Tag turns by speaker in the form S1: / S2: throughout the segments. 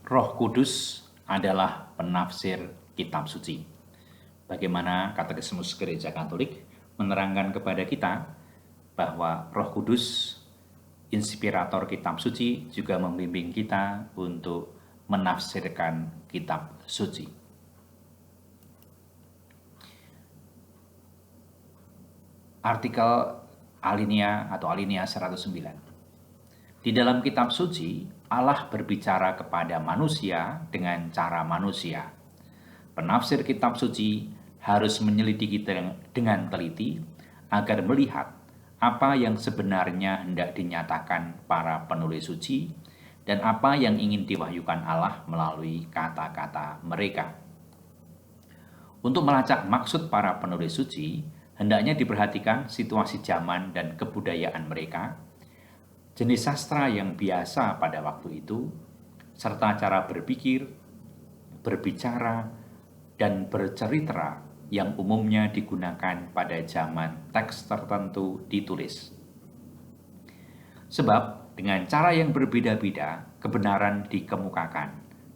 S1: Roh Kudus adalah penafsir kitab suci. Bagaimana Katekismus Gereja Katolik menerangkan kepada kita bahwa Roh Kudus, inspirator kitab suci, juga membimbing kita untuk menafsirkan kitab suci. Artikel alinea atau alinea 109. Di dalam kitab suci, Allah berbicara kepada manusia dengan cara manusia. Penafsir kitab suci harus menyelidiki dengan teliti agar melihat apa yang sebenarnya hendak dinyatakan para penulis suci dan apa yang ingin diwahyukan Allah melalui kata-kata mereka. Untuk melacak maksud para penulis suci, hendaknya diperhatikan situasi zaman dan kebudayaan mereka, jenis sastra yang biasa pada waktu itu, serta cara berpikir, berbicara, dan bercerita yang umumnya digunakan pada zaman teks tertentu ditulis. Sebab dengan cara yang berbeda-beda, kebenaran dikemukakan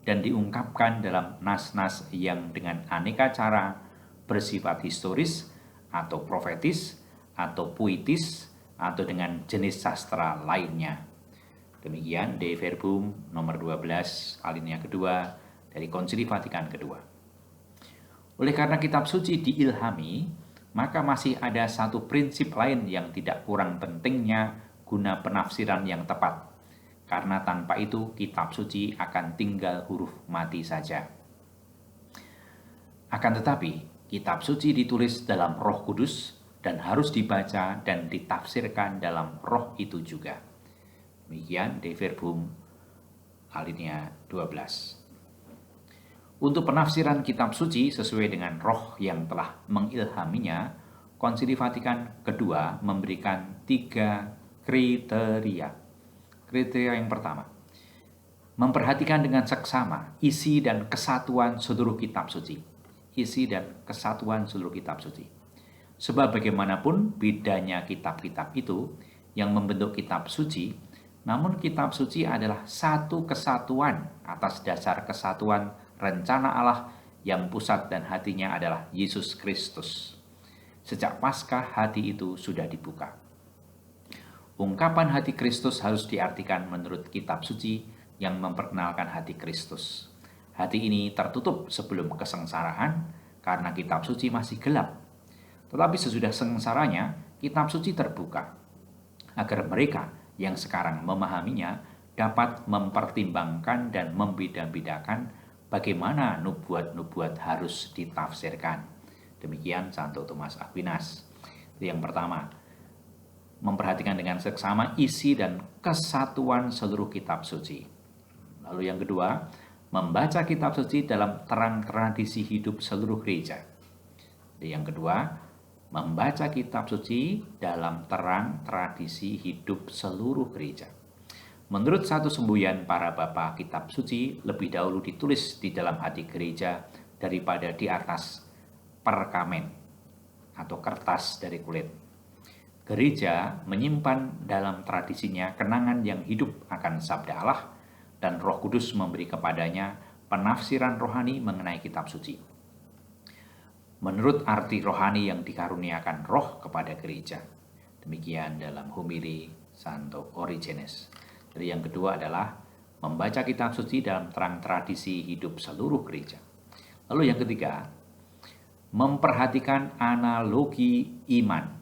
S1: dan diungkapkan dalam nas-nas yang dengan aneka cara bersifat historis atau profetis atau puitis atau dengan jenis sastra lainnya. Demikian De Verbum nomor 12 alinea kedua dari Konsili Vatikan kedua. Oleh karena kitab suci diilhami, maka masih ada satu prinsip lain yang tidak kurang pentingnya guna penafsiran yang tepat. Karena tanpa itu kitab suci akan tinggal huruf mati saja. Akan tetapi, kitab suci ditulis dalam Roh Kudus dan harus dibaca dan ditafsirkan dalam roh itu juga. Demikian De Verbum alinea 12. Untuk penafsiran kitab suci sesuai dengan roh yang telah mengilhaminya, Konsili Vatikan kedua memberikan 3 kriteria. Kriteria yang pertama, memperhatikan dengan seksama isi dan kesatuan seluruh kitab suci. Isi dan kesatuan seluruh kitab suci. Sebab bagaimanapun bedanya kitab-kitab itu yang membentuk kitab suci, namun kitab suci adalah satu kesatuan atas dasar kesatuan rencana Allah yang pusat dan hatinya adalah Yesus Kristus. Sejak Paskah hati itu sudah dibuka. Ungkapan hati Kristus harus diartikan menurut kitab suci yang memperkenalkan hati Kristus. Hati ini tertutup sebelum kesengsaraan karena kitab suci masih gelap. Tetapi sesudah sengsaranya, kitab suci terbuka, agar mereka yang sekarang memahaminya dapat mempertimbangkan dan membeda-bedakan bagaimana nubuat-nubuat harus ditafsirkan. Demikian Santo Thomas Aquinas. Itu yang pertama, memperhatikan dengan seksama isi dan kesatuan seluruh kitab suci. Lalu yang kedua, membaca kitab suci dalam terang tradisi hidup seluruh gereja. Yang kedua, membaca kitab suci dalam terang tradisi hidup seluruh gereja. Menurut satu semboyan para bapa kitab suci lebih dahulu ditulis di dalam hati gereja daripada di atas perkamen atau kertas dari kulit. Gereja menyimpan dalam tradisinya kenangan yang hidup akan sabda Allah dan Roh Kudus memberi kepadanya penafsiran rohani mengenai kitab suci. Menurut arti rohani yang dikaruniakan roh kepada gereja. Demikian dalam homili Santo Origenes. Jadi yang kedua adalah membaca kitab suci dalam terang tradisi hidup seluruh gereja. Lalu yang ketiga, memperhatikan analogi iman.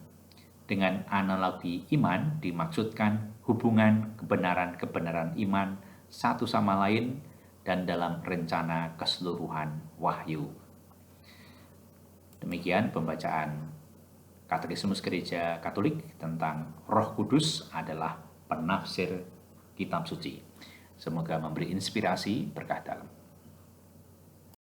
S1: Dengan analogi iman dimaksudkan hubungan kebenaran-kebenaran iman satu sama lain dan dalam rencana keseluruhan wahyu. Demikian pembacaan Katekismus Gereja Katolik tentang Roh Kudus adalah penafsir kitab suci. Semoga memberi inspirasi berkah dalam.